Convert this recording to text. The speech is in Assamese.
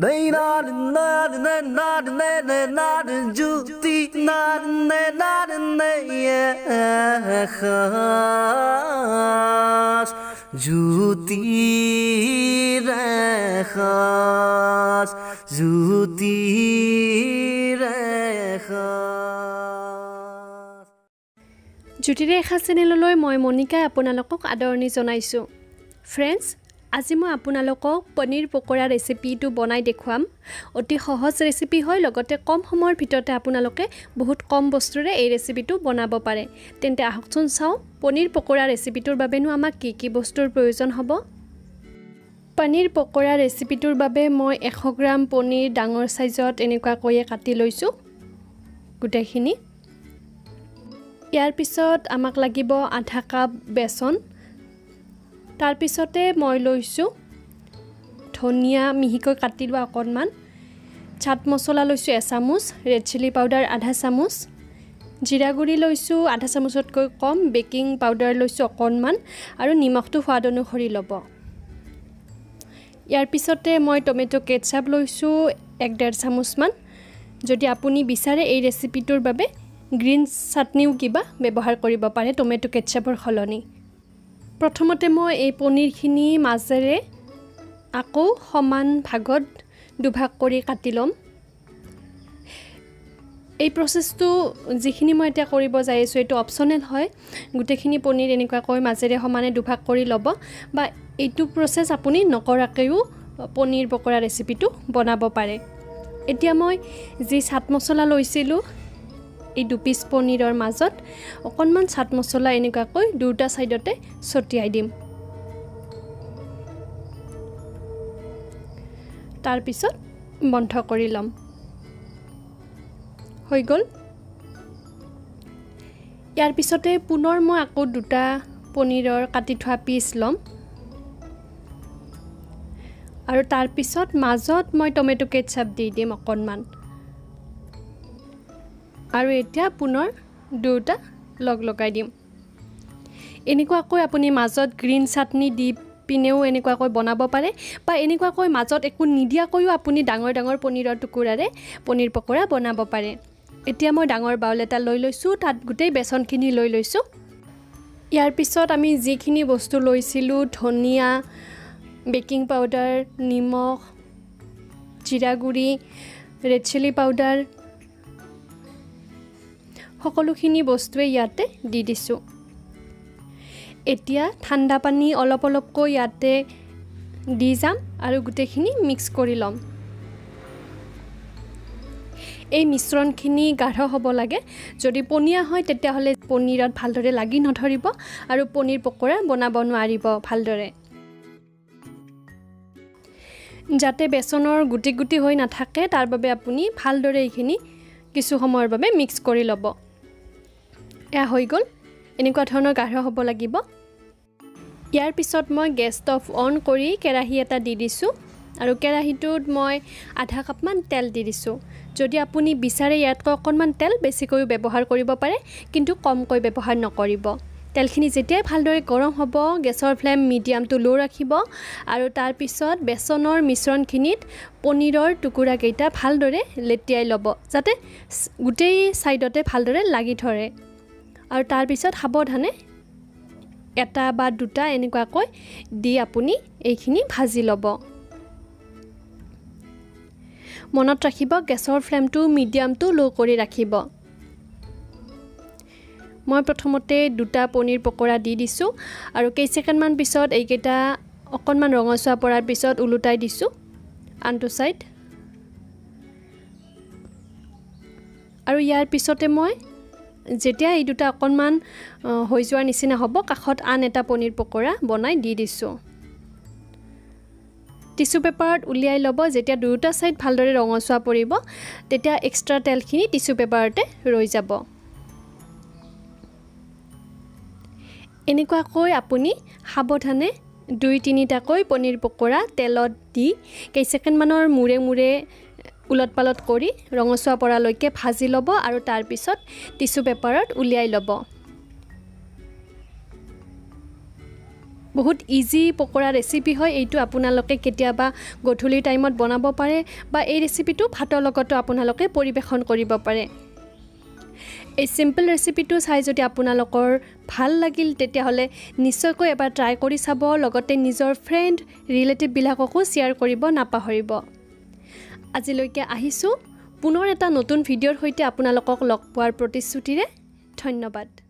They not juti not khas juti khas juti khas Juti khas চেনেললৈ মই মনিকা আপোনালোকক আদৰণি জনাইছো ফ্ৰেন্ডছ আজি মই আপোনালোকক পনীৰ পকৰা ৰেচিপিটো বনাই দেখুৱাম অতি সহজ ৰেচিপি হয় লগতে কম সময়ৰ ভিতৰতে আপোনালোকে বহুত কম বস্তুৰে এই ৰেচিপিটো বনাব পাৰে তেন্তে আহকচোন চাও পনীৰ পকৰা ৰেচিপিটোৰ বাবেনো আমাক কি বস্তুৰ প্ৰয়োজন হ'ব পনীৰ পকৰা ৰেচিপিটোৰ বাবে মই 100 গ্ৰাম পনীৰ ডাঙৰ সাইজত এনেকুৱা কৈয়ে কাটি লৈছো গুটেখিনি ইয়াৰ পিছত আমাক লাগিব আধা কাপ বেসন তাৰ পিছতে মই লৈছো ধনিয়া মিহিকৈ কাটি লোৱা অকণমান চাট মছলা লৈছো 1 চামুচ ৰেড চিলি পাউডাৰ আধা চামুচ জিৰা গুৰি লৈছো আধা চামুচতকৈ কম বেকিং পাউডাৰ লৈছো অকণমান আৰু নিমখটো স্বাদ অনুসৰি ল'ব ইয়াৰ পিছতে মই টমেটো কেচাপ লৈছো 1.5 চামুচ মান যদি আপুনি বিচাৰে এই ৰেচিপিটোৰ বাবে গ্ৰীন চাটনিও কিবা ব্যৱহাৰ কৰিব পাৰে টমেটো কেচাপৰ খলনি প্ৰথমতে মই এই পনীৰখিনি মাজেৰে আকৌ সমান ভাগত দুভাগ কৰি কাটি লম এই প্ৰসেসটো যিখিনি মই এতিয়া কৰিব যাই আছো এটো অপচনেল হয় গুটেখিনি পনীৰ এনেকুৱা কৈ মাজেৰে সমানে দুভাগ কৰি ল'ব বা এইটো প্ৰসেস আপুনি নকৰাকেও পনীৰ পকৰা ৰেচিপিটো বনাব পাৰে এতিয়া মই যি চাট মছলা লৈছিলো এই দু পিস পনীৰৰ মাজত অকণমান চাট মছলা এনেকুৱা কৈ দুটা সাইডতে ছটিয়াই দিম তাৰ পিছত বন্ধ কৰি লম হৈ গল ইয়াৰ পিছতে পুনৰ মই আকৌ দুটা পনীৰৰ কাটি থোৱা পিস লম আৰু তাৰ পিছত মাজত মই টমেটো কেচাপ দি দিম অকণমান আৰু এতিয়া পুনৰ দুটা লগাই দিম এনেকুৱা কৈ আপুনি মাজত গ্ৰীন চাটনি দি পিনেও এনেকুৱা কৈ বনাব পাৰে বা এনেকুৱা কৈ মাজত একো নিদিয়া কৈও আপুনি ডাঙৰ ডাঙৰ পনীৰৰ টুকুৰাৰে পনীৰ পকৰা বনাব পাৰে এতিয়া মই ডাঙৰ বাউল এটা লৈ লৈছো তাত গুটেই বেসনখিনি লৈ লৈছো ইয়াৰ পিছত আমি যিখিনি বস্তু লৈছিলো ধনিয়া বেকিং পাউডাৰ নিমখ জিৰা গুৰি ৰেড চিলি পাউডাৰ সকলোখিনি বস্তুৱে ইয়াতে দি দিছো এতিয়া ঠাণ্ডা পানী অলপ অলপকৈ ইয়াতে দি যাম আৰু গুটেখিনি মিক্স কৰি লম এই মিশ্ৰণখিনি গাঢ় হ'ব লাগে যদি পনীয়া হয় তেতিয়া হলে পনীৰত ভালদৰে লাগি নধৰিব আৰু পনীৰ পকৰা বনাব নোৱাৰিব ভালদৰে যাতে বেসনৰ গুটি গুটি হৈ নাথাকে তাৰ বাবে আপুনি ভালদৰে এইখিনি কিছু সময়ৰ বাবে মিক্স কৰি ল'ব এয়া হৈ গল এনেকুৱা ধৰণৰ গাঢ় হ'ব লাগিব ইয়াৰ পিছত মই গেছ ষ্টভ অন কৰি কেৰাহী এটা দি দিছো আৰু কেৰাহীটোত মই আধা কাপ মান তেল দি দিছো যদি আপুনি বিচাৰে ইয়াতকৈ অকণমান তেল বেছিকৈ ব্যৱহাৰ কৰিব পাৰে কিন্তু কমকৈ ব্যৱহাৰ নকৰিব তেলখিনি যেতিয়া ভালদৰে গৰম হ'ব গেছৰ ফ্লেম মিডিয়াম টু লো ৰাখিব আৰু তাৰ পিছত বেসনৰ মিশ্ৰণখিনিত পনীৰৰ টুকুৰা কেইটা ভালদৰে লেটিয়াই ল'ব যাতে গুটেই সাইডতে ভালদৰে লাগি ধৰে আৰু তাৰ পিছত সাৱধানে এটা বা দুটা এনেকুৱা কৈ দি আপুনি এইখিনি ভাজি ল'ব মনত ৰাখিব গেছৰ ফ্লেমটো মিডিয়াম টু লো কৰি ৰাখিব মই প্ৰথমতে দুটা পনীৰ পকৰা দি দিছো আৰু কেই সেকেন্ড মান পিছত এইকেইটা অকণমান ৰঙচুৱা পৰাৰ পিছত উলুটাই দিছো আনটো সাইড আৰু ইয়াৰ পিছতে মই যেতিয়া এই দুটা অকণমান হৈ যোৱাৰ নিচিনা হ'ব কাখত আন এটা পনীৰ পকৰা বনাই দি দিছো টিস্যু পেপাৰত উলিয়াই ল'ব যেতিয়া দুটা সাইড ভালদৰে ৰঙচুৱা পৰিব তেতিয়া এক্সট্ৰা তেলখিনি টিস্যু পেপাৰতে ৰৈ যাব এনেকুৱা কৈ আপুনি সাৱধানে 2-3টা কৈ পনীৰ পকৰা তেলত দি কেই সেকেন্ড মানৰ মুৰে মুৰে উলট পালট কৰি ৰঙচুৱা পৰালৈকে ভাজি ল'ব আৰু তাৰ পিছত টিস্যু পেপাৰত উলিয়াই ল'ব বহুত ইজি পকৰা ৰেচিপি হয় এইটো আপোনালোকে কেতিয়াবা গধূলি টাইমত বনাব পাৰে বা এই ৰেচিপিটো ভাতৰ লগতো আপোনালোকে পৰিবেশন কৰিব পাৰে এই সিম্পল ৰেচিপিটো চাই যদি আপোনালোকৰ ভাল লাগিল তেতিয়াহলে নিশ্চয়কৈ এবাৰ ট্ৰাই কৰি চাব লগতে নিজৰ ফ্ৰেন্ড ৰিলেটিভ বিলাককো শেয়াৰ কৰিব নাপাহৰিব আজিলৈকে আহিছো পুনৰ এটা নতুন ভিডিঅ'ৰ সৈতে আপোনালোকক লগ পোৱাৰ প্ৰতিশ্ৰুতিৰে ধন্যবাদ